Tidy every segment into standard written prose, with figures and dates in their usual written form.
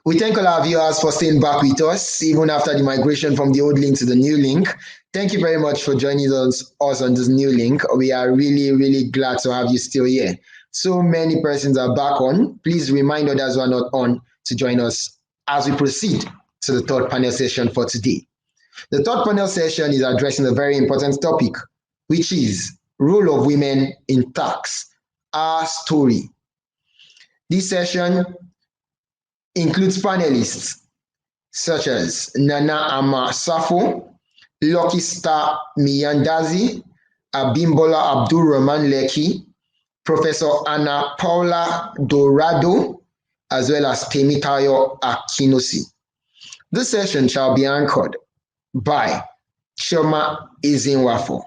We thank all our viewers for staying back with us, even after the migration from the old link to the new link. Thank you very much for joining us on this new link. We are really, really glad to have you still here. So many persons are back on. Please remind others who are not on to join us as we proceed to the third panel session for today. The third panel session is addressing a very important topic, which is role of women in tax, our story. This session includes panelists such as Nana Ama Sarfo, Luckystar Miyandazi, Abimbola Abdur-rahman Lekki, Professor Paula Dourado, as well as Temitayo Akinosi. This session shall be anchored by Chioma Ezenwafo.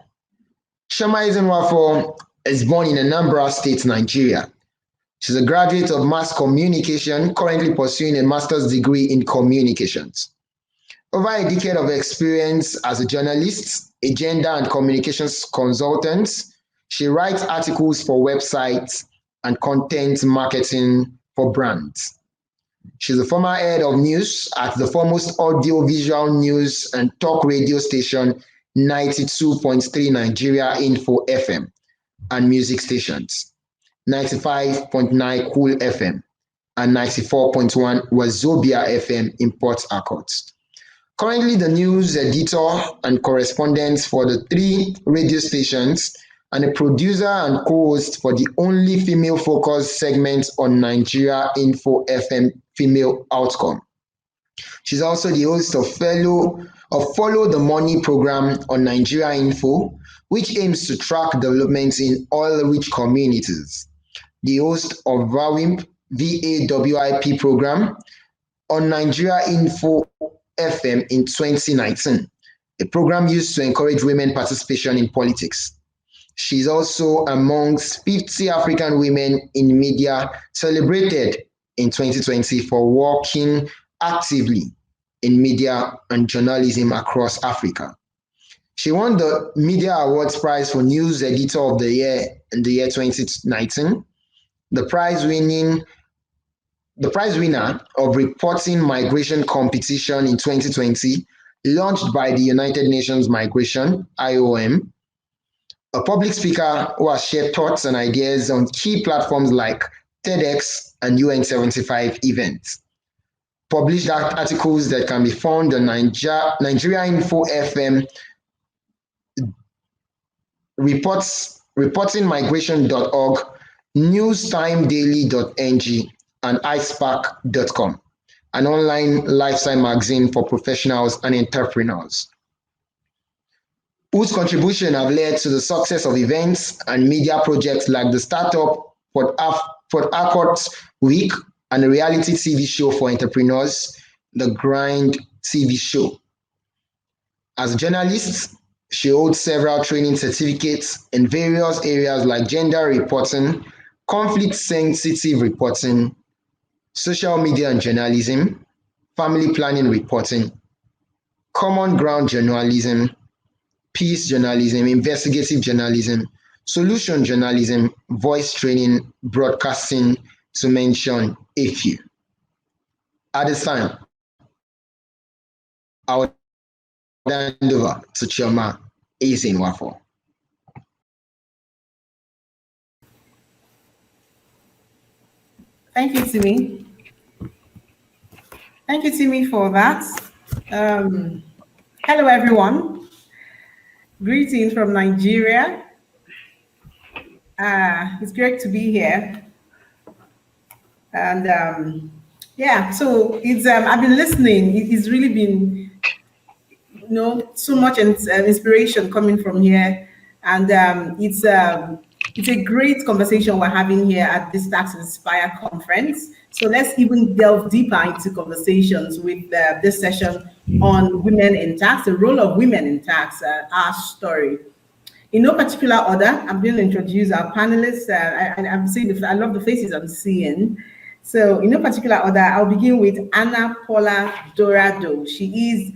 Chioma Ezenwafo is born in Anambra State, Nigeria. She's a graduate of mass communication, currently pursuing a master's degree in communications. Over a decade of experience as a journalist, a gender and communications consultant, she writes articles for websites and content marketing for brands. She's a former head of news at the foremost audio-visual news and talk radio station 92.3 Nigeria Info FM and music stations, 95.9 Cool FM and 94.1 Wazobia FM in Port Harcourt. Currently the news editor and correspondent for the 3 radio stations and a producer and co-host for the only female-focused segment on Nigeria Info FM Female Outcome. She's also the host of Follow the Money program on Nigeria Info, which aims to track developments in oil-rich communities. The host of VAWIP program on Nigeria Info FM in 2019, a program used to encourage women participation in politics. She's also amongst 50 African women in media celebrated in 2020 for working actively in media and journalism across Africa. She won the Media Awards Prize for News Editor of the Year in the year 2019. The prize winner of Reporting Migration Competition in 2020, launched by the United Nations Migration, IOM, a public speaker who has shared thoughts and ideas on key platforms like TEDx and UN75 events. Published articles that can be found on Nigeria Info FM, reportingmigration.org, newstimedaily.ng, and icepark.com, an online lifestyle magazine for professionals and entrepreneurs, whose contribution have led to the success of events and media projects like the Startup Port Harcourt Week and a reality TV show for entrepreneurs, The Grind TV Show. As a journalist, she holds several training certificates in various areas like gender reporting, conflict-sensitive reporting, social media and journalism, family planning reporting, common ground journalism, peace journalism, investigative journalism, solution journalism, voice training, broadcasting, to mention a few. At this time, I would hand over to Chioma Ezenwafo. Thank you, Timmy. Thank you, Timmy, for that. Hello, everyone. Greetings from Nigeria. It's great to be here. And yeah, so it's I've been listening. It's really been, so much inspiration coming from here, and it's a great conversation we're having here at this Tax Inspire conference. So let's even delve deeper into conversations with this session on women in tax, the role of women in tax, our story. In no particular order, I'm going to introduce our panelists. I'm seeing I love the faces I'm seeing. So in no particular order, I'll begin with Paula Dourado. She is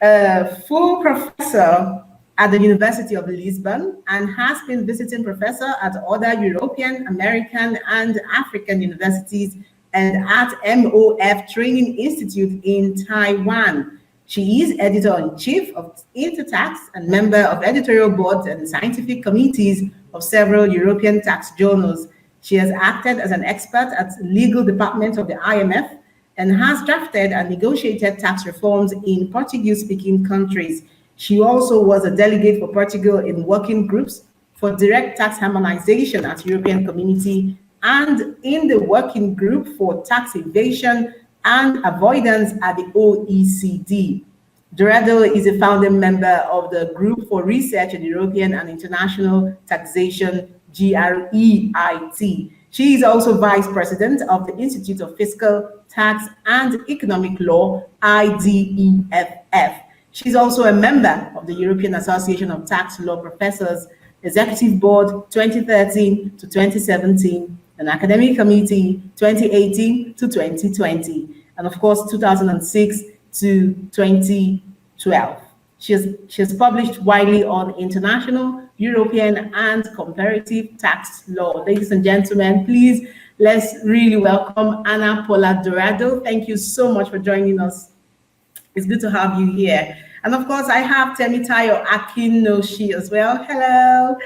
a full professor at the University of Lisbon and has been visiting professor at other European, American, and African universities and at MOF Training Institute in Taiwan. She is editor-in-chief of Intertax and member of editorial boards and scientific committees of several European tax journals. She has acted as an expert at the legal department of the IMF and has drafted and negotiated tax reforms in Portuguese-speaking countries. She also was a delegate for Portugal in working groups for direct tax harmonization at European Community and in the working group for tax evasion and avoidance at the OECD. Dourado is a founding member of the Group for Research in European and International Taxation, GREIT. She is also vice president of the Institute of Fiscal, Tax and Economic Law, IDEFF. She's also a member of the European Association of Tax Law Professors, Executive Board 2013 to 2017, and Academic Committee 2018 to 2020, and of course 2006 to 2012. She has published widely on international, European, and comparative tax law. Ladies and gentlemen, please, let's really welcome Paula Dourado. Thank you so much for joining us. It's good to have you here. And of course, I have Temitayo Akinosi as well. Hello.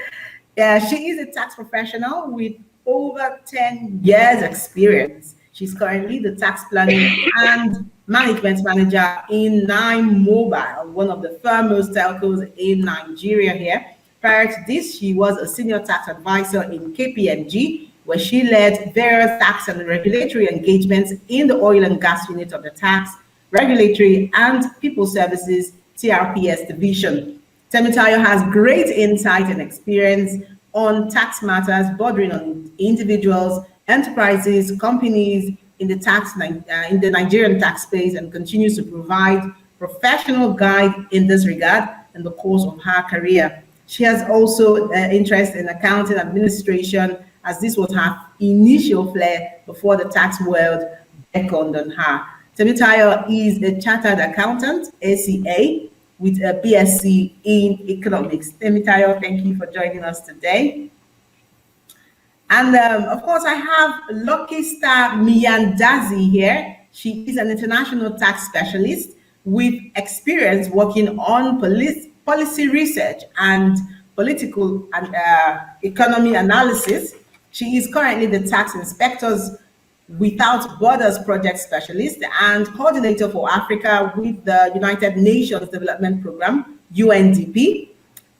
Yeah, she is a tax professional with over 10 years experience. She's currently the tax planning and management manager in Nine Mobile, one of the foremost telcos in Nigeria here. Prior to this, she was a senior tax advisor in KPMG, where she led various tax and regulatory engagements in the oil and gas unit of the tax, regulatory and people services TRPS division. Temitayo has great insight and experience on tax matters bordering on individuals, enterprises, companies in the Nigerian tax space, and continues to provide professional guide in this regard in the course of her career. She has also interest in accounting administration, as this was her initial flair before the tax world beckoned on her. Temitayo is a chartered accountant, ACA, with a BSc in economics. Temitayo, thank you for joining us today. And of course, I have Luckystar Miyandazi here. She is an international tax specialist with experience working on policy research and political and economy analysis. She is currently the Tax Inspectors Without Borders project specialist and coordinator for Africa with the United Nations Development Programme, UNDP.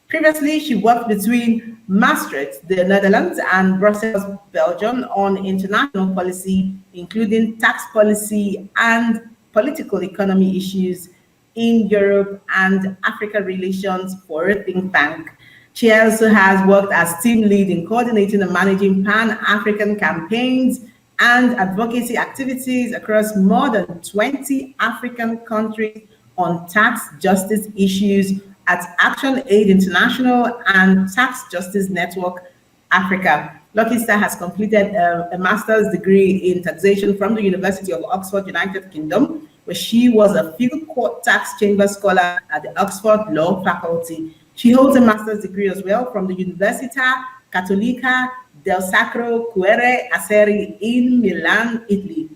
Previously, she worked between Maastricht, the Netherlands, and Brussels, Belgium, on international policy, including tax policy and political economy issues in Europe and Africa relations for a think tank. She also has worked as team lead in coordinating and managing Pan-African campaigns and advocacy activities across more than 20 African countries on tax justice issues at Action Aid International and Tax Justice Network Africa. Luckystar has completed a master's degree in taxation from the University of Oxford, United Kingdom, where she was a field court tax chamber scholar at the Oxford Law Faculty. She holds a master's degree as well from the Università Cattolica del Sacro Cuore Asseri in Milan, Italy.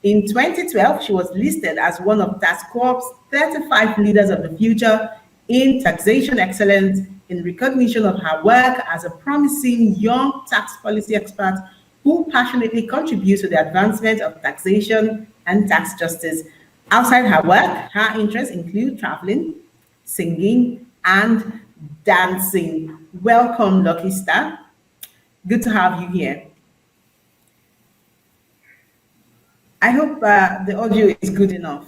In 2012, she was listed as one of Tax Corp's 35 leaders of the future in taxation excellence in recognition of her work as a promising young tax policy expert who passionately contributes to the advancement of taxation and tax justice. Outside her work, her interests include traveling, singing, and dancing. Welcome, Luckystar. Good to have you here. I hope the audio is good enough.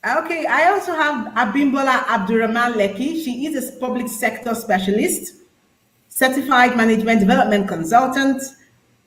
Okay, I also have Abimbola Abdur-rahman Lekki. She is a public sector specialist, certified management development consultant,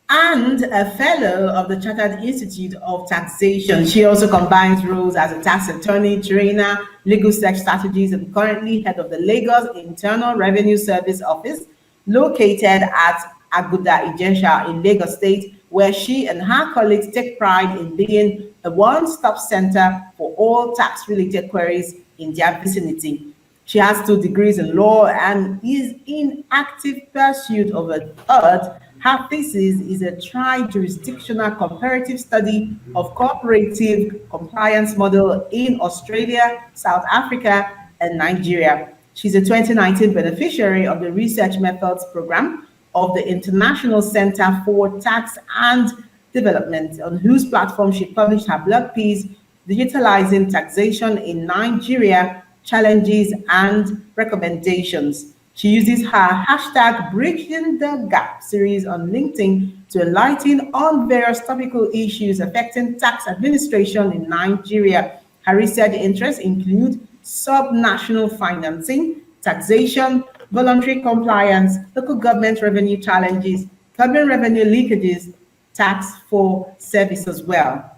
and a fellow of the Chartered Institute of Taxation. She also combines roles as a tax attorney, trainer, legal search strategies, and currently head of the Lagos Internal Revenue Service Office, located at Aguda Ijesha in Lagos State, where she and her colleagues take pride in being a one-stop center for all tax-related queries in their vicinity. She has 2 degrees in law and is in active pursuit of a third, Her thesis is a tri-jurisdictional comparative study of cooperative compliance model in Australia, South Africa, and Nigeria. She's a 2019 beneficiary of the Research Methods Program of the International Center for Tax and Development, on whose platform she published her blog piece, Digitalizing Taxation in Nigeria, Challenges and Recommendations. She uses her hashtag Bridging the Gap series on LinkedIn to enlighten on various topical issues affecting tax administration in Nigeria. Her research interests include subnational financing, taxation, voluntary compliance, local government revenue challenges, government revenue leakages, tax for service as well.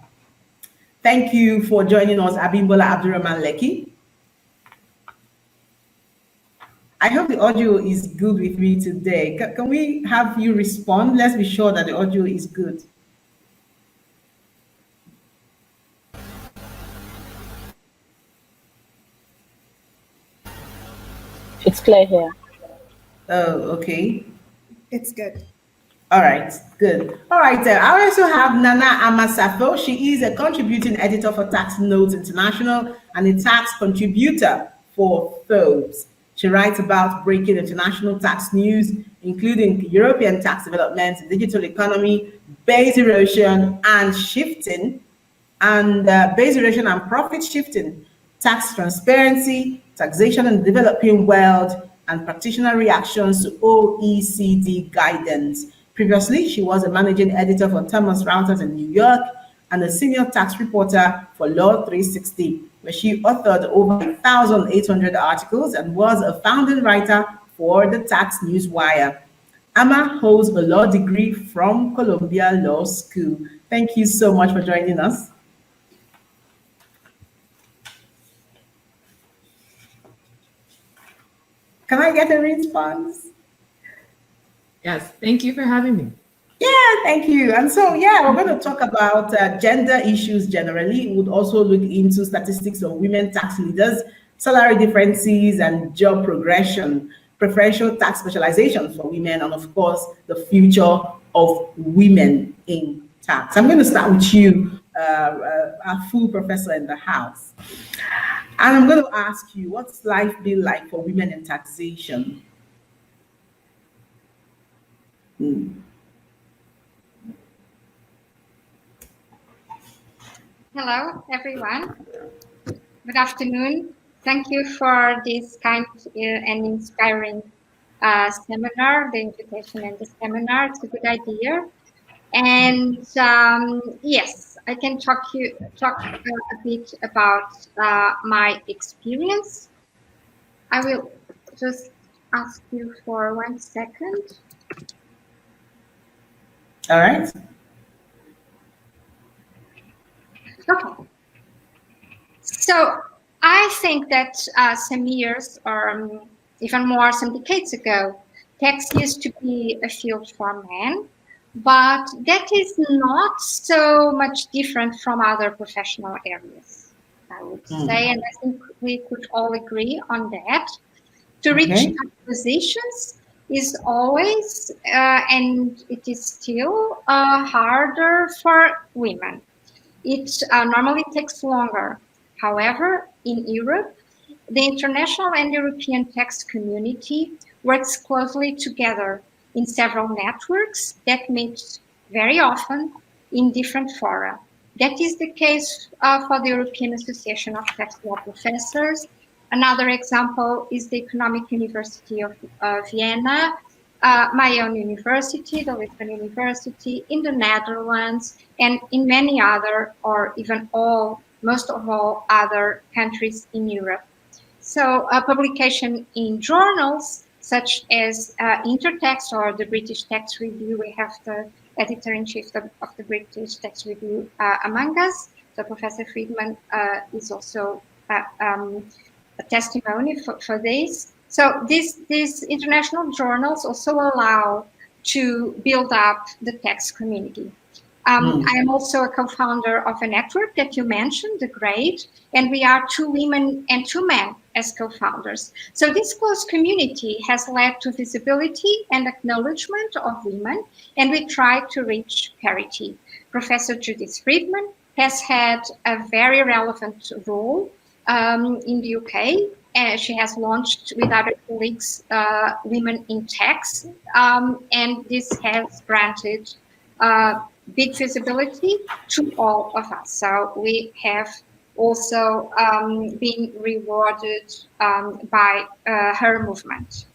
Thank you for joining us, Abimbola Abdur-rahman Lekki. I hope the audio is good with me today. Can we have you respond? Let's be sure that the audio is good. It's clear here. Oh, okay. It's good. All right, good. All right, I also have Nana Amasafo. She is a contributing editor for Tax Notes International and a tax contributor for Forbes. She writes about breaking international tax news, including European tax developments, digital economy, base erosion and shifting, and base erosion and profit shifting, tax transparency, taxation in the developing world, and practitioner reactions to OECD guidance. Previously, she was a managing editor for Thomas Reuters in New York and a senior tax reporter for Law 360, where she authored over 1,800 articles and was a founding writer for the Tax Newswire. Ama holds a law degree from Columbia Law School. Thank you so much for joining us. Can I get a response? Yes, thank you for having me. Yeah, thank you. And so, yeah, we're going to talk about gender issues generally. We would also look into statistics of women tax leaders, salary differences, and job progression, preferential tax specialization for women, and of course, the future of women in tax. I'm going to start with you, our full professor in the house. And I'm going to ask you, what's life been like for women in taxation? Hello, everyone. Good afternoon. Thank you for this kind and inspiring seminar, the invitation and the seminar. It's a good idea. And yes, I can talk a bit about my experience. I will just ask you for 1 second. All right. Okay. So I think that some years or even more, some decades ago, tax used to be a field for men, but that is not so much different from other professional areas, I would say, and I think we could all agree on that. To reach tax positions is always, and it is still harder for women. It normally takes longer. However, in Europe, the international and European tax community works closely together in several networks that meet very often in different fora. That is the case for the European Association of Tax Law Professors. Another example is the Economic University of Vienna, my own university, the Lisbon University, in the Netherlands, and in many other, or even most of all other countries in Europe. So publication in journals such as Intertax or the British Tax Review. We have the editor-in-chief of the British Tax Review among us. So Professor Freedman is also a testimony for this. So these international journals also allow to build up the tax community. I am also a co-founder of a network that you mentioned, The Grade, and we are 2 women and 2 men as co-founders. So this close community has led to visibility and acknowledgement of women, and we try to reach parity. Professor Judith Freedman has had a very relevant role in the UK. She has launched with other colleagues Women in Tax, and this has granted big visibility to all of us. So we have also been rewarded by her movement.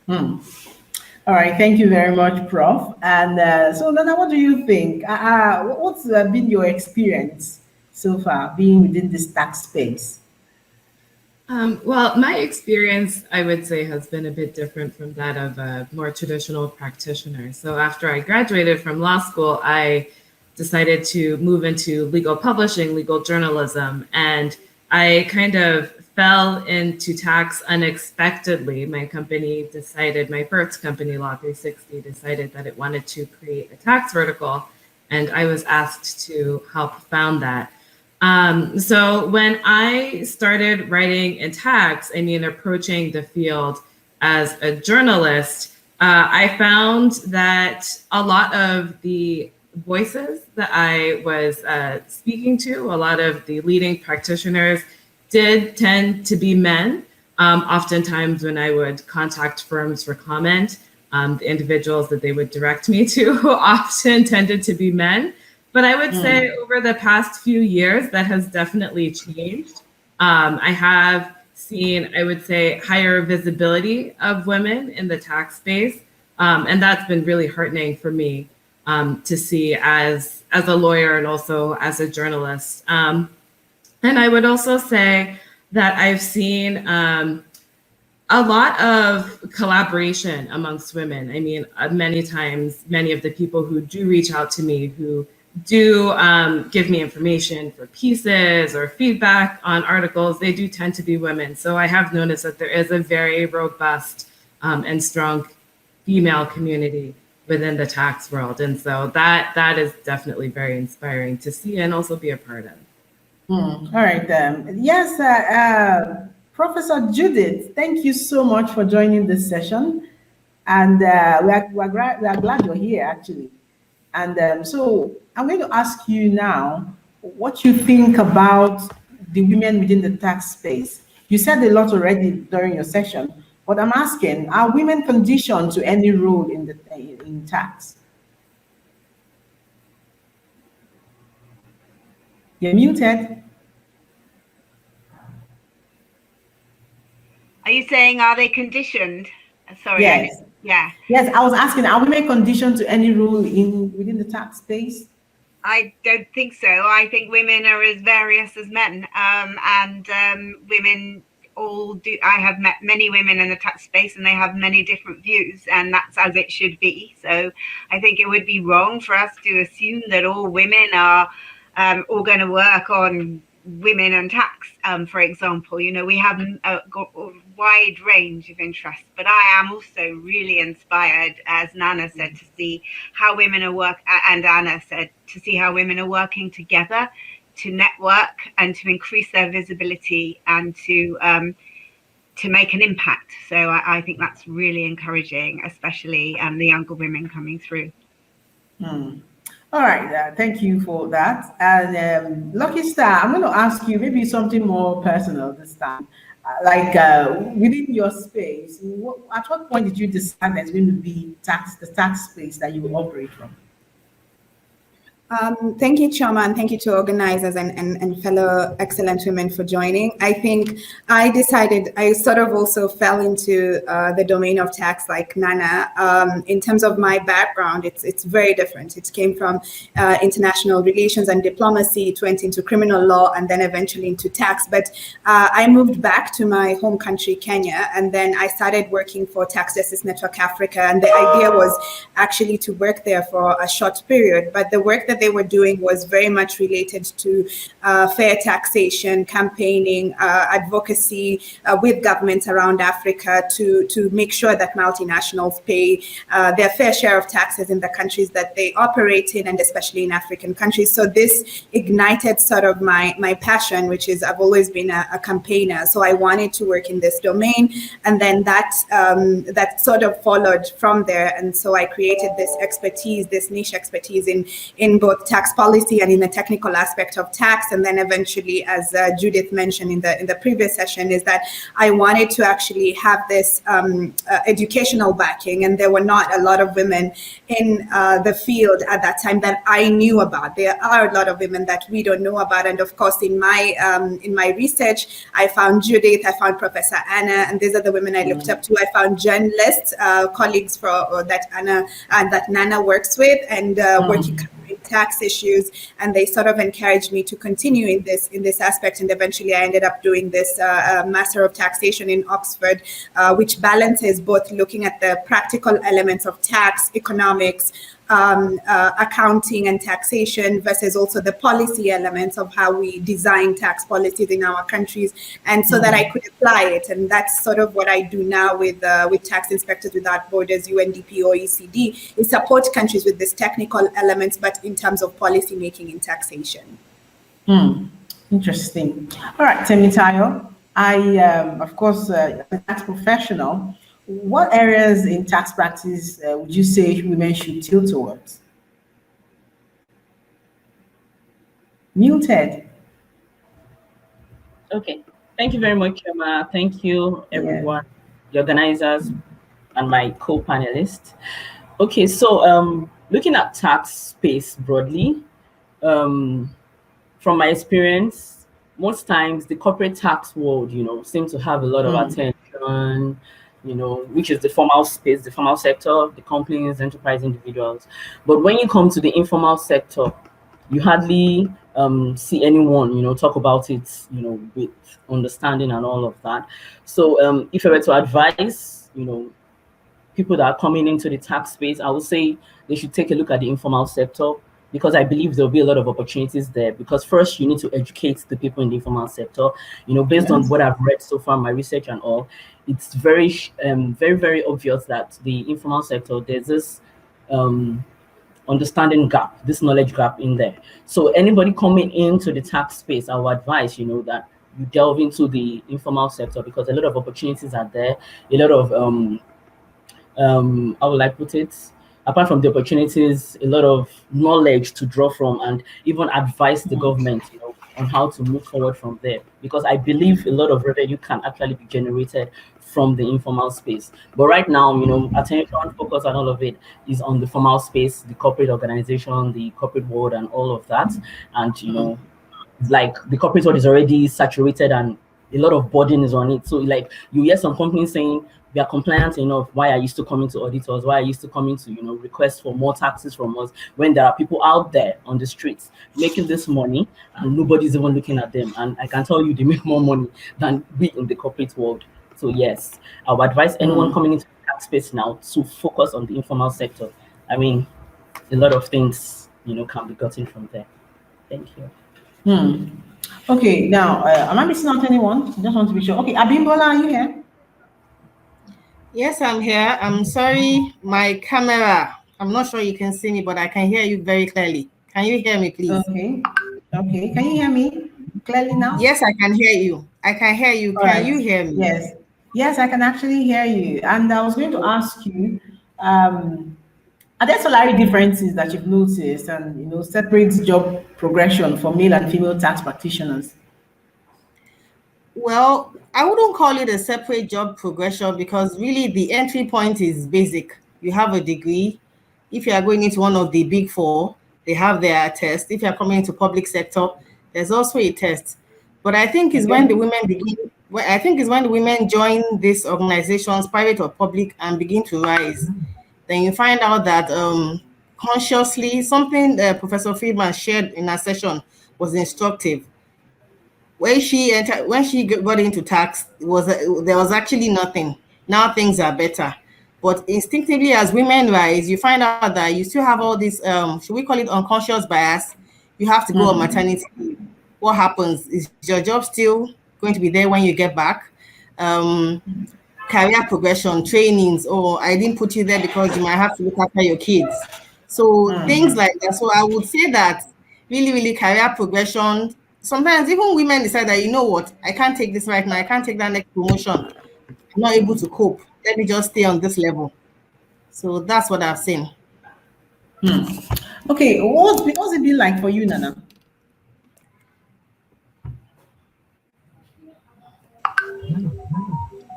All right, thank you very much, Prof. And so, Nana, what do you think? What's been your experience so far being within this tax space? Well, my experience, I would say, has been a bit different from that of a more traditional practitioner. So after I graduated from law school, I decided to move into legal publishing, legal journalism, and I kind of fell into tax unexpectedly. My company decided, my first company, Law 360, decided that it wanted to create a tax vertical, and I was asked to help found that. So when I started writing in tax, approaching the field as a journalist, I found that a lot of the voices that I was speaking to, a lot of the leading practitioners did tend to be men. Oftentimes when I would contact firms for comment, the individuals that they would direct me to often tended to be men. But I would say over the past few years, that has definitely changed. I have seen, I would say, higher visibility of women in the tax space. And that's been really heartening for me to see as a lawyer and also as a journalist. And I would also say that I've seen a lot of collaboration amongst women. Many times, many of the people who do reach out to me, who do give me information for pieces or feedback on articles, they do tend to be women. So I have noticed that there is a very robust and strong female community within the tax world. And so that is definitely very inspiring to see and also be a part of. All right. Yes, Professor Judith, thank you so much for joining this session. And we are glad you're here, actually. And so I'm going to ask you now what you think about the women within the tax space. You said a lot already during your session, but I'm asking, are women conditioned to any role in tax? You're muted. Are you saying, are they conditioned? Sorry. Yes. Yeah. Yes, I was asking, are women conditioned to any role within the tax space? I don't think so. I think women are as various as men, and women all do. I have met many women in the tax space, and they have many different views, and that's as it should be. So I think it would be wrong for us to assume that all women are all going to work on women and tax, for example. We have a wide range of interests, but I am also really inspired, as Nana said, to see how women are and Anna said, to see how women are working together to network and to increase their visibility and to make an impact. So I think that's really encouraging, especially the younger women coming through. All right, thank you for that. And Luckystar, I'm going to ask you maybe something more personal this time. Within your space, at what point did you decide there's going to be the tax space that you will operate from? Thank you, Chioma, and thank you to organizers and fellow excellent women for joining. I think I decided I sort of also fell into the domain of tax like Nana. In terms of my background, it's very different. It came from international relations and diplomacy. It went into criminal law and then eventually into tax. But I moved back to my home country, Kenya, and then I started working for Tax Justice Network Africa. And the idea was actually to work there for a short period. But the work that that they were doing was very much related to fair taxation, campaigning, advocacy with governments around Africa to make sure that multinationals pay their fair share of taxes in the countries that they operate in, and especially in African countries. So this ignited sort of my passion, which is I've always been a campaigner. So I wanted to work in this domain, and then that sort of followed from there. And so I created this expertise, this niche expertise in both tax policy and in the technical aspect of tax. And then eventually, as Judith mentioned in the previous session, is that I wanted to actually have this educational backing, and there were not a lot of women in the field at that time that I knew about. There are a lot of women that we don't know about, and of course, in my research, I found Judith, I found Professor Anna, and these are the women I looked up to. I found journalists, colleagues that Nana works with, and working covering tax issues, and they sort of encouraged me to continue in this aspect. And eventually, I ended up doing this Master of Taxation in Oxford, which balances both looking at the practical elements of tax, economics, accounting and taxation versus also the policy elements of how we design tax policies in our countries, and so that I could apply it. And that's sort of what I do now with Tax Inspectors Without Borders, UNDP, OECD, is support countries with these technical elements, but in terms of policy making in taxation. Interesting. All right, Temitayo, I of course, as a tax professional, what areas in tax practice would you say women should tilt towards? Muted. Okay. Thank you very much, Chioma. Thank you, everyone, the organizers, and my co-panelists. Okay, so looking at tax space broadly, from my experience, most times the corporate tax world, seems to have a lot of attention, which is the formal space, the formal sector, the companies, enterprise, individuals. But when you come to the informal sector, you hardly see anyone, talk about it, with understanding and all of that. So if I were to advise, people that are coming into the tax space, I would say they should take a look at the informal sector, because I believe there'll be a lot of opportunities there. Because first, you need to educate the people in the informal sector. Based on what I've read so far, my research and all, it's very, very obvious that the informal sector, there's this understanding gap, this knowledge gap in there. So anybody coming into the tax space, I would advise, that you delve into the informal sector, because a lot of opportunities are there. A lot of, how will I put it? Apart from the opportunities, a lot of knowledge to draw from, and even advise the government, on how to move forward from there. Because I believe a lot of revenue can actually be generated from the informal space. But right now, attention, focus, and all of it is on the formal space, the corporate organization, the corporate world, and all of that. And like the corporate world is already saturated, and a lot of burden is on it. So like you hear some companies saying, we are compliant enough. Why are you still coming to auditors? Why are you still coming to, request for more taxes from us, when there are people out there on the streets making this money and nobody's even looking at them? And I can tell you, they make more money than we in the corporate world. So yes, I would advise anyone coming into the tax space now to focus on the informal sector. I mean, a lot of things, can be gotten from there. Thank you. Okay, now, am I missing out anyone? I just want to be sure. Okay, Abimbola, are you here? Yes, I'm here. I'm sorry, my camera, I'm not sure you can see me, but I can hear you very clearly. Can you hear me, please? Okay. Can you hear me clearly now? Yes, I can hear you. I can hear you. Can you hear me? Yes, I can actually hear you. And I was going to ask you, are there salary differences that you've noticed, and separate job progression for male and female tax practitioners? Well, I wouldn't call it a separate job progression, because really the entry point is basic. You have a degree. If you are going into one of the big four, they have their test. If you are coming into public sector, there's also a test. But I think it's when the women begin. I think it's when the women join these organizations, private or public, and begin to rise. Then you find out that consciously, something Professor Freedman shared in our session was instructive. When she got into tax, there was actually nothing. Now things are better. But instinctively, as women rise, you find out that you still have all this, should we call it unconscious bias? You have to go on maternity leave. What happens? Is your job still going to be there when you get back? Career progression, trainings, or I didn't put you there because you might have to look after your kids. So things like that. So I would say that really career progression. Sometimes even women decide that, you know what, I can't take this right now. I can't take that next promotion. I'm not able to cope. Let me just stay on this level. So that's what I've seen. Okay, what's it been like for you, Nana?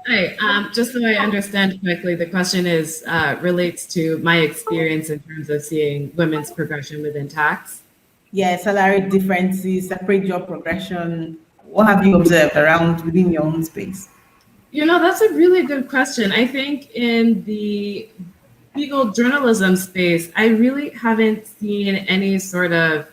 Hi, just so I understand correctly, the question is relates to my experience in terms of seeing women's progression within tax. Yeah, salary differences, separate job progression. What have you observed around within your own space? You know, that's a really good question. I think in the legal journalism space, I really haven't seen any sort of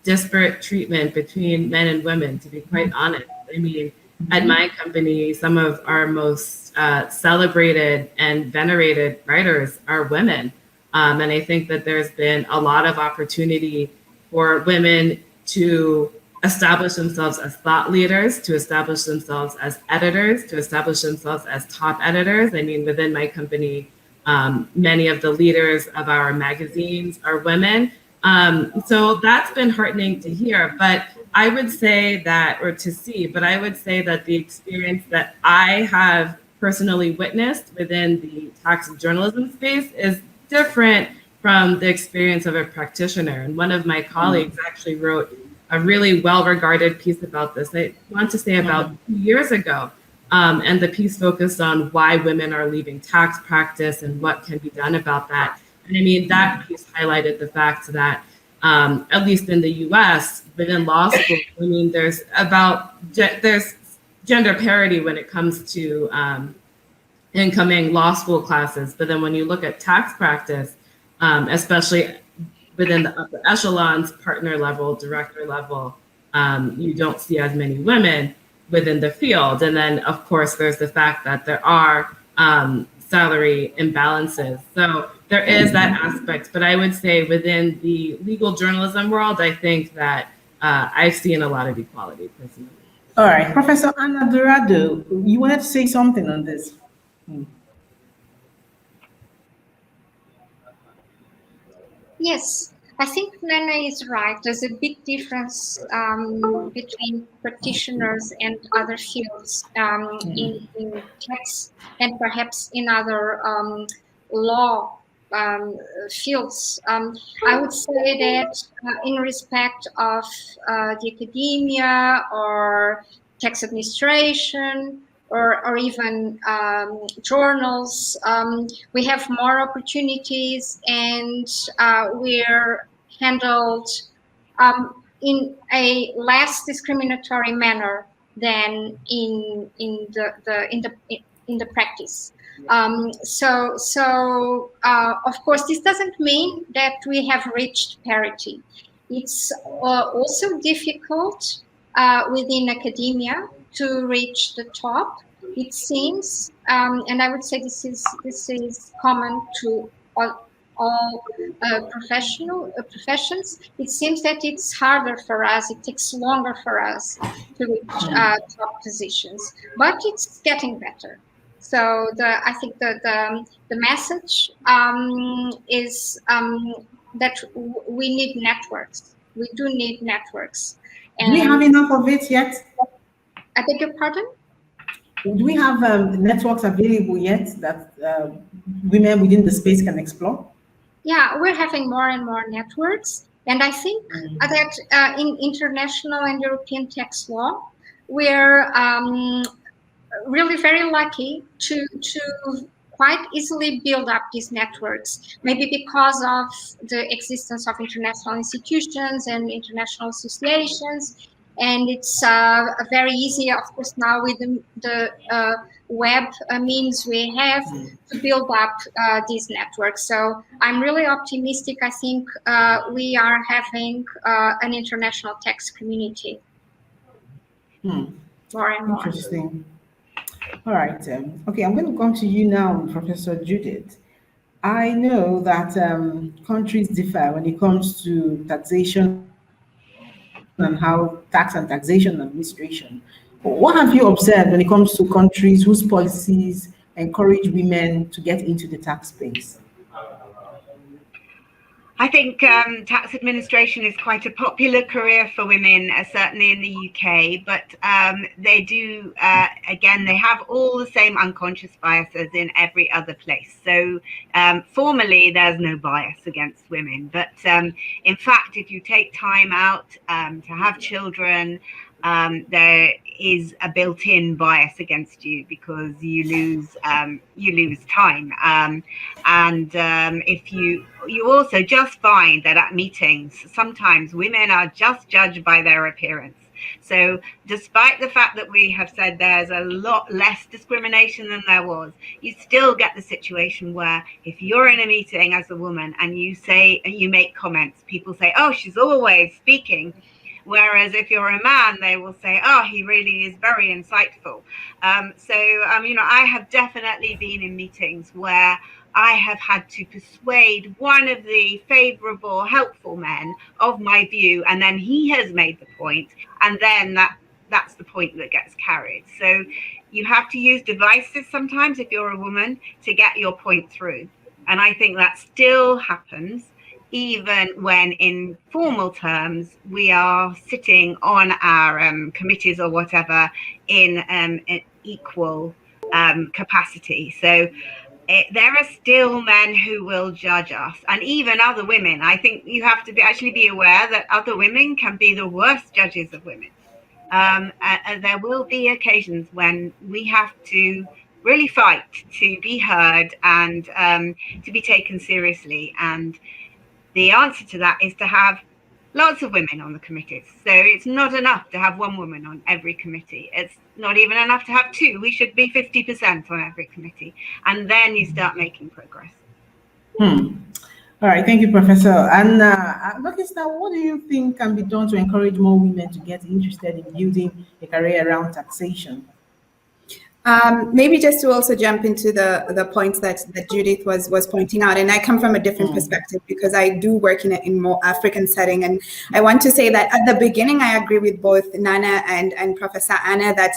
disparate treatment between men and women, to be quite honest. I mean, at my company, some of our most celebrated and venerated writers are women. And I think that there's been a lot of opportunity for women to establish themselves as thought leaders, to establish themselves as editors, to establish themselves as top editors. I mean, within my company, many of the leaders of our magazines are women. So that's been heartening to hear. But I would say that, or to see, but I would say that the experience that I have personally witnessed within the tax journalism space is different from the experience of a practitioner. And one of my colleagues actually wrote a really well-regarded piece about this. I want to say about 2 years ago. And the piece focused on why women are leaving tax practice and what can be done about that. And I mean, that piece highlighted the fact that, at least in the US, within law school, I mean, there's gender parity when it comes to incoming law school classes. But then when you look at tax practice, especially within the upper echelons, partner level, director level, you don't see as many women within the field. And then, of course, there's the fact that there are salary imbalances. So there is that aspect. But I would say within the legal journalism world, I think that I've seen a lot of equality personally. All right, Professor Anna Dourado, you wanted to say something on this? Yes, I think Nana is right. There's a big difference between practitioners and other fields in tax and perhaps in other law fields. I would say that in respect of the academia or tax administration, or even journals, we have more opportunities, and we're handled in a less discriminatory manner than in the practice. So of course, this doesn't mean that we have reached parity. It's also difficult within academia to reach the top, it seems, and I would say this is common to all professions. It seems that it's harder for us. It takes longer for us to reach top positions, but it's getting better. So I think the message is that we need networks. We do need networks. Do we have enough of it yet? I beg your pardon? Do we have networks available yet that women within the space can explore? Yeah, we're having more and more networks. And I think that in international and European tax law, we're really very lucky to quite easily build up these networks, maybe because of the existence of international institutions and international associations. And it's very easy, of course, now with the web means we have to build up these networks. So I'm really optimistic. I think we are having an international tax community. More and more. Interesting. All right. Okay, I'm going to come to you now, Professor Judith. I know that countries differ when it comes to taxation and how tax and taxation administration. What have you observed when it comes to countries whose policies encourage women to get into the tax space? I think tax administration is quite a popular career for women, certainly in the UK, but they do, again, they have all the same unconscious biases in every other place. So formally, there's no bias against women. But in fact, if you take time out to have children, there is a built-in bias against you because you lose time, and if you also just find that at meetings sometimes women are just judged by their appearance. So despite the fact that we have said there's a lot less discrimination than there was, you still get the situation where if you're in a meeting as a woman and you make comments, people say, oh, she's always speaking. Whereas if you're a man, they will say, oh, he really is very insightful. I have definitely been in meetings where I have had to persuade one of the favorable, helpful men of my view, and then he has made the point, and then that's the point that gets carried. So you have to use devices sometimes if you're a woman to get your point through. And I think that still happens even when in formal terms we are sitting on our committees or whatever in an equal capacity. So there are still men who will judge us, and even other women. I think you have to actually be aware that other women can be the worst judges of women. And there will be occasions when we have to really fight to be heard and to be taken seriously. And the answer to that is to have lots of women on the committees. So it's not enough to have one woman on every committee. It's not even enough to have two. We should be 50% on every committee. And then you start making progress. All right, thank you, Professor. And Luckystar, what do you think can be done to encourage more women to get interested in building a career around taxation? Maybe just to also jump into the points that Judith was pointing out, and I come from a different perspective because I do work in a more African setting, and I want to say that at the beginning I agree with both Nana and Professor Anna that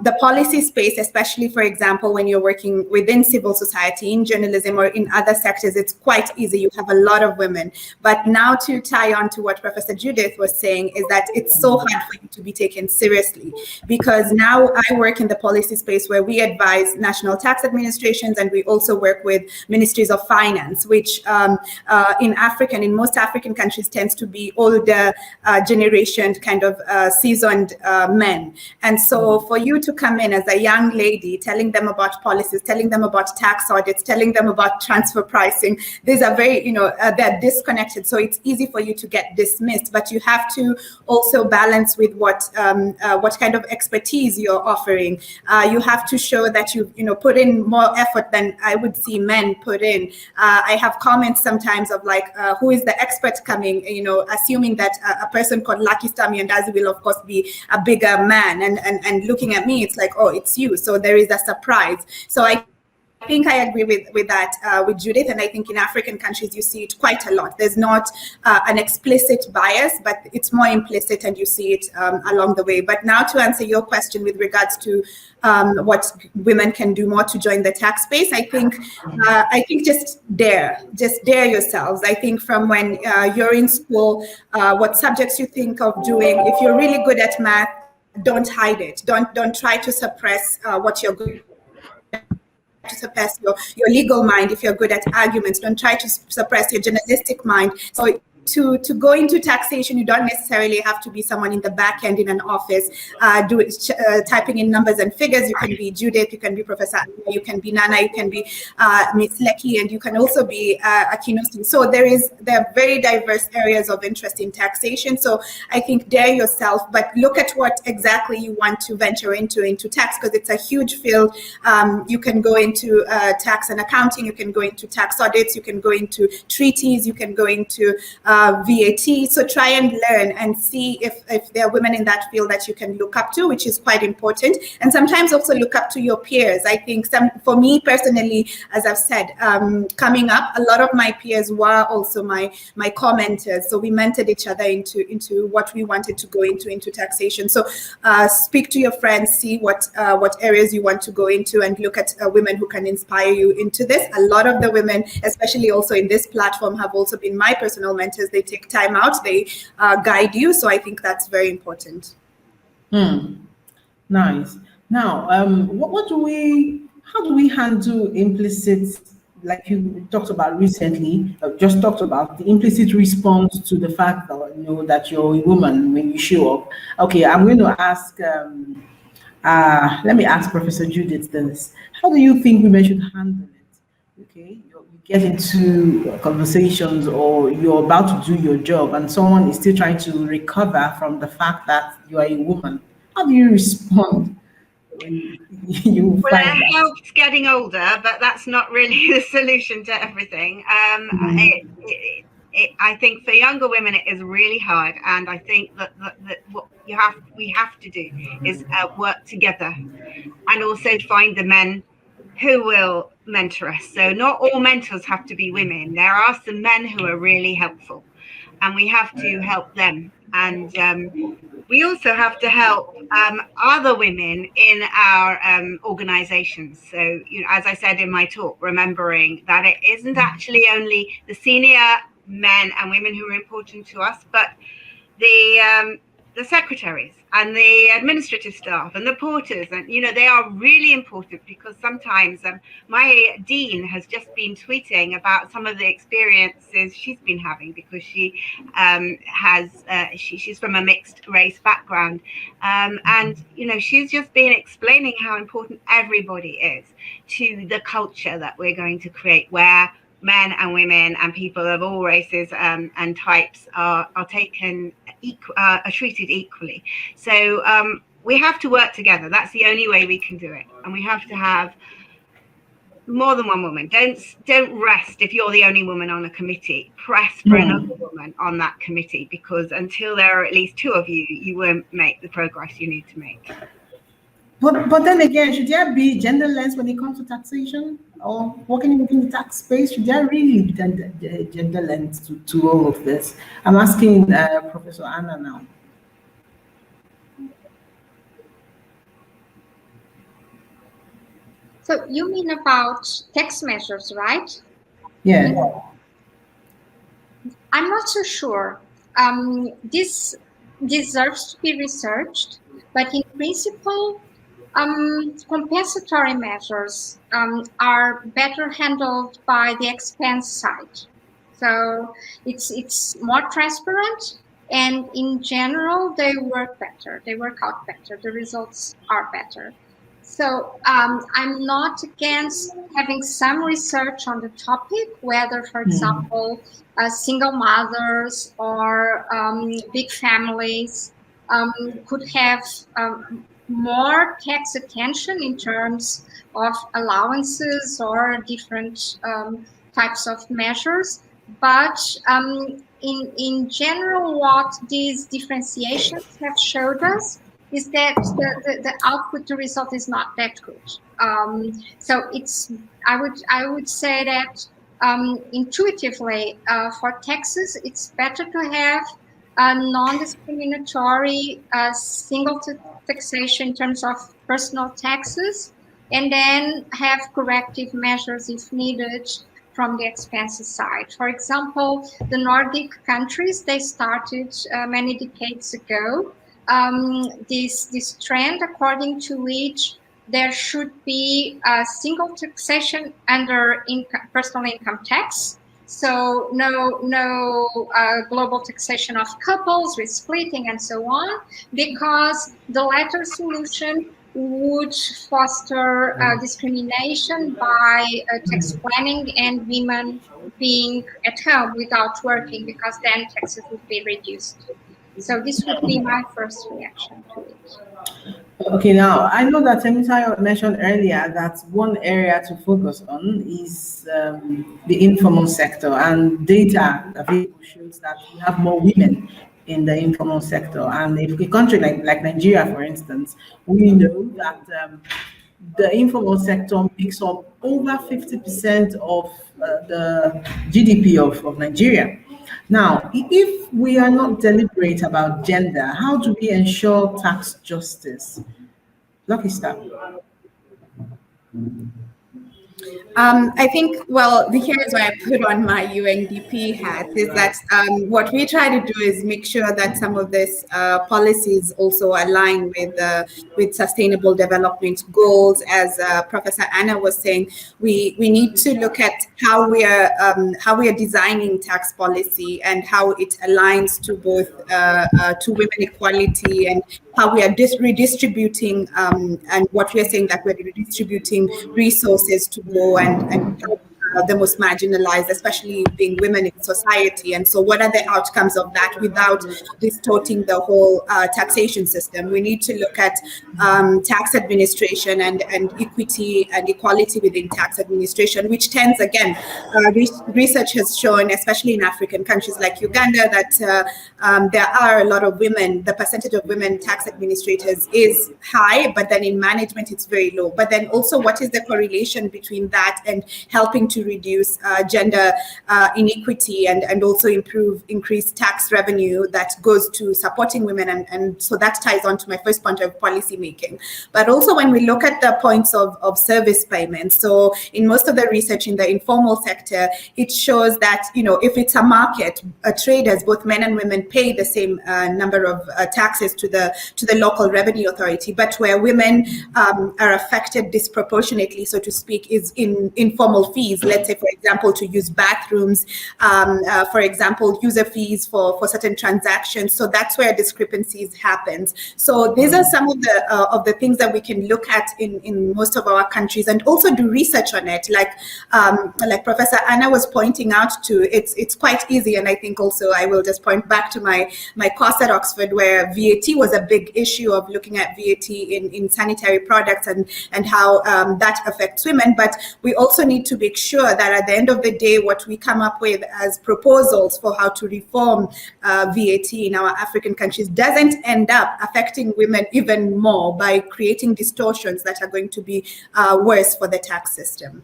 the policy space, especially for example when you're working within civil society, in journalism or in other sectors, it's quite easy. You have a lot of women. But now to tie on to what Professor Judith was saying is that it's so hard for you to be taken seriously, because now I work in the policy space where we advise national tax administrations, and we also work with ministries of finance, which in Africa and in most African countries tends to be older generation kind of seasoned men. And so for you to come in as a young lady, telling them about policies, telling them about tax audits, telling them about transfer pricing, these are very, they're disconnected. So it's easy for you to get dismissed, but you have to also balance with what kind of expertise you're offering. You have to show that you put in more effort than I would see men put in. I have comments sometimes of like, who is the expert coming, assuming that a person called Luckystar Miyandazi will of course be a bigger man, and looking at me, it's like, oh, it's you. So there is a surprise. So I think I agree with that with Judith, and I think in African countries you see it quite a lot. There's not an explicit bias, but it's more implicit, and you see it along the way. But now to answer your question with regards to what women can do more to join the tax space, I think just dare yourselves. I think from when you're in school, what subjects you think of doing. If you're really good at math, don't hide it. Don't try to suppress what you're good to suppress your legal mind. If you're good at arguments, don't try to suppress your journalistic mind. So to go into taxation, you don't necessarily have to be someone in the back end in an office typing in numbers and figures. You can be Judith, you can be Professor Anna, you can be Nana, you can be Miss Lekki, and you can also be Akinosi. So there are very diverse areas of interest in taxation. So I think dare yourself, but look at what exactly you want to venture into tax, because it's a huge field. You can go into tax and accounting, you can go into tax audits, you can go into treaties, you can go into VAT. So try and learn and see if there are women in that field that you can look up to, which is quite important. And sometimes also look up to your peers. I think for me personally, as I've said, coming up, a lot of my peers were also my commenters. So we mentored each other into what we wanted to go into taxation. So speak to your friends, see what areas you want to go into, and look at women who can inspire you into this. A lot of the women, especially also in this platform, have also been my personal mentors. They take time out, they guide you. So I think that's very important. Nice. Now, how do we handle implicit, like you talked about recently, just talked about the implicit response to the fact that, that you're a woman when you show up? Okay, I'm going to ask, let me ask Professor Judith this. How do you think women should handle it? Okay, you get into conversations or you're about to do your job and someone is still trying to recover from the fact that you are a woman. How do you respond when you well, find it helps getting older, but that's not really the solution to everything. I think for younger women it is really hard, and I think that what we have to do is work together, and also find the men who will mentor us. So not all mentors have to be women. There are some men who are really helpful, and we have to help them. And we also have to help other women in our organizations. So, as I said in my talk, remembering that it isn't actually only the senior men and women who are important to us, but the secretaries and the administrative staff and the porters, and they are really important, because sometimes my dean has just been tweeting about some of the experiences she's been having, because she she's from a mixed race background, and she's just been explaining how important everybody is to the culture that we're going to create, where men and women and people of all races and types are treated equally. So we have to work together. That's the only way we can do it, and we have to have more than one woman. Don't rest if you're the only woman on a committee. Press for another woman on that committee, because until there are at least two of you, you won't make the progress you need to make. But then again, should there be gender lens when it comes to taxation or working within the tax space? Should there really be gender lens to all of this? I'm asking Professor Anna now. So you mean about tax measures, right? Yeah. I'm not so sure. This deserves to be researched, but in principle, compensatory measures are better handled by the expense side. So it's more transparent, and in general, they work better. They work out better. The results are better. So I'm not against having some research on the topic, whether, for example, single mothers or big families could have more tax attention in terms of allowances or different types of measures. But in general, what these differentiations have showed us is that the output, the result is not that good. So I would say that intuitively for taxes, it's better to have a non-discriminatory single taxation in terms of personal taxes, and then have corrective measures if needed from the expenses side. For example, the Nordic countries, they started many decades ago this trend according to which there should be a single taxation under personal income tax. So no global taxation of couples with splitting and so on, because the latter solution would foster discrimination by tax planning and women being at home without working, because then taxes would be reduced. So this would be my first reaction to it. Okay, now I know that Temitayo mentioned earlier that one area to focus on is the informal sector, and data available shows that we have more women in the informal sector. And if a country like Nigeria, for instance, we know that the informal sector makes up over 50% of the GDP of Nigeria. Now, if we are not deliberate about gender, how do we ensure tax justice? Luckystar. I think, well, here is why I put on my UNDP hat, is that what we try to do is make sure that some of these policies also align with sustainable development goals. As Professor Anna was saying, we need to look at how we are designing tax policy and how it aligns to both to women equality, and how we are redistributing and what we are saying, that we're redistributing resources to go and help the most marginalized, especially being women in society. And so what are the outcomes of that without distorting the whole taxation system? We need to look at tax administration and equity and equality within tax administration, which tends, again, research has shown, especially in African countries like Uganda, that there are a lot of women. The percentage of women tax administrators is high, but then in management it's very low. But then also, what is the correlation between that and helping to reduce gender inequity and also increase tax revenue that goes to supporting women? And so that ties on to my first point of policy making. But also, when we look at the points of service payments, so in most of the research in the informal sector, it shows that, if it's a market, traders, both men and women, pay the same number of taxes to the local revenue authority. But where women are affected disproportionately, so to speak, is in informal fees. Let's say, for example, to use bathrooms, for example, user fees for certain transactions. So that's where discrepancies happens. So these are some of the things that we can look at in most of our countries, and also do research on it. Like Professor Anna was pointing out to, it's quite easy. And I think also I will just point back to my course at Oxford, where VAT was a big issue of looking at VAT in sanitary products and how that affects women. But we also need to make sure that at the end of the day, what we come up with as proposals for how to reform VAT in our African countries doesn't end up affecting women even more by creating distortions that are going to be worse for the tax system.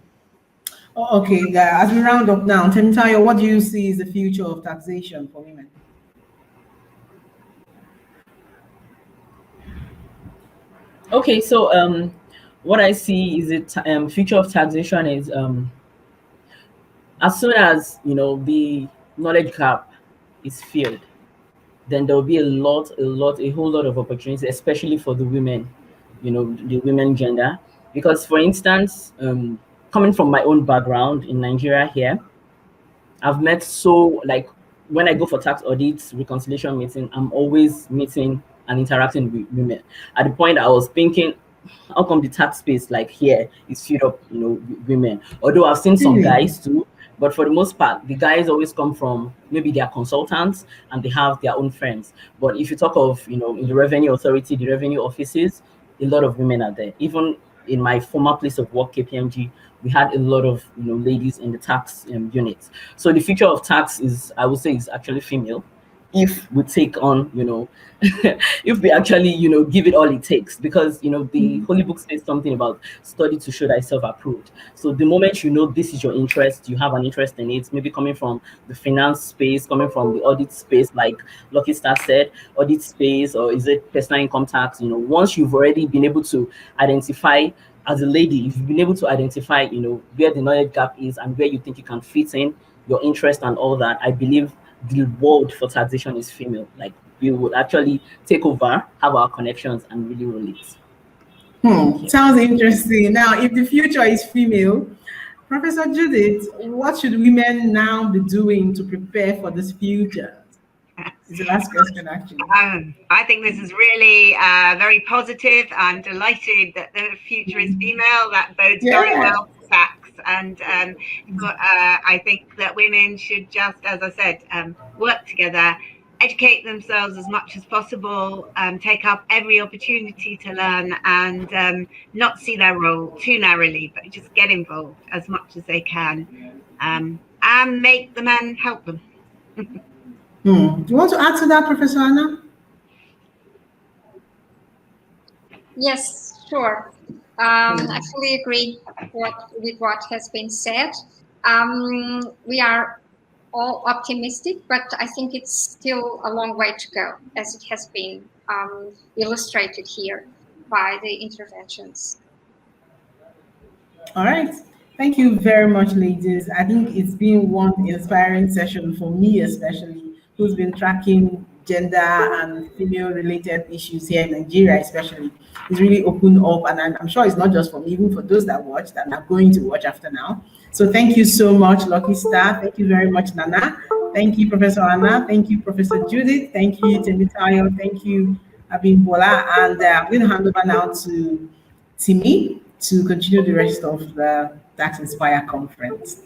Okay, as we round up now, Temitayo, what do you see is the future of taxation for women? Okay, so what I see is the future of taxation is as soon as the knowledge gap is filled, then there will be a whole lot of opportunities, especially for the women, the women gender. Because, for instance, coming from my own background in Nigeria here, I've met when I go for tax audits, reconciliation meeting, I'm always meeting and interacting with women. At the point I was thinking, how come the tax space here is filled up, with women? Although I've seen some guys too, but for the most part, the guys always come from maybe they are consultants and they have their own friends. But if you talk of, in the revenue authority, the revenue offices, a lot of women are there. Even in my former place of work, KPMG, we had a lot of ladies in the tax units. So the future of tax I would say, is actually female. If we take on, if we actually, give it all it takes, because, the Holy Book says something about study to show thyself approved. So the moment this is your interest, you have an interest in it, maybe coming from the finance space, coming from the audit space, like Luckystar said, audit space, or is it personal income tax? Once you've already been able to identify, as a lady, if you've been able to identify, where the knowledge gap is and where you think you can fit in, your interest and all that, I believe the world for taxation is female. We would actually take over, have our connections, and really roll it. Sounds interesting. Now, if the future is female, Professor Judith, what should women now be doing to prepare for this future? It's the last question, actually. I think this is really very positive. I'm delighted that the future is female. That bodes very well for tax. And I think that women should just, as I said, work together, educate themselves as much as possible, take up every opportunity to learn, and not see their role too narrowly, but just get involved as much as they can, and make the men help them. Do you want to add to that, Professor Anna? Yes, sure. I fully agree with what has been said. We are all optimistic, but I think it's still a long way to go, as it has been illustrated here by the interventions. All right. Thank you very much, ladies. I think it's been one inspiring session for me, especially, who's been tracking gender and female-related issues here in Nigeria, especially. It's really opened up, and I'm sure it's not just for me, even for those that watched and are going to watch after now. So thank you so much, Luckystar. Thank you very much, Nana. Thank you, Professor Anna. Thank you, Professor Judith. Thank you, Temitayo. Thank you, Abimbola. And I'm going to hand over now to Timi to continue the rest of the Tax Inspire conference.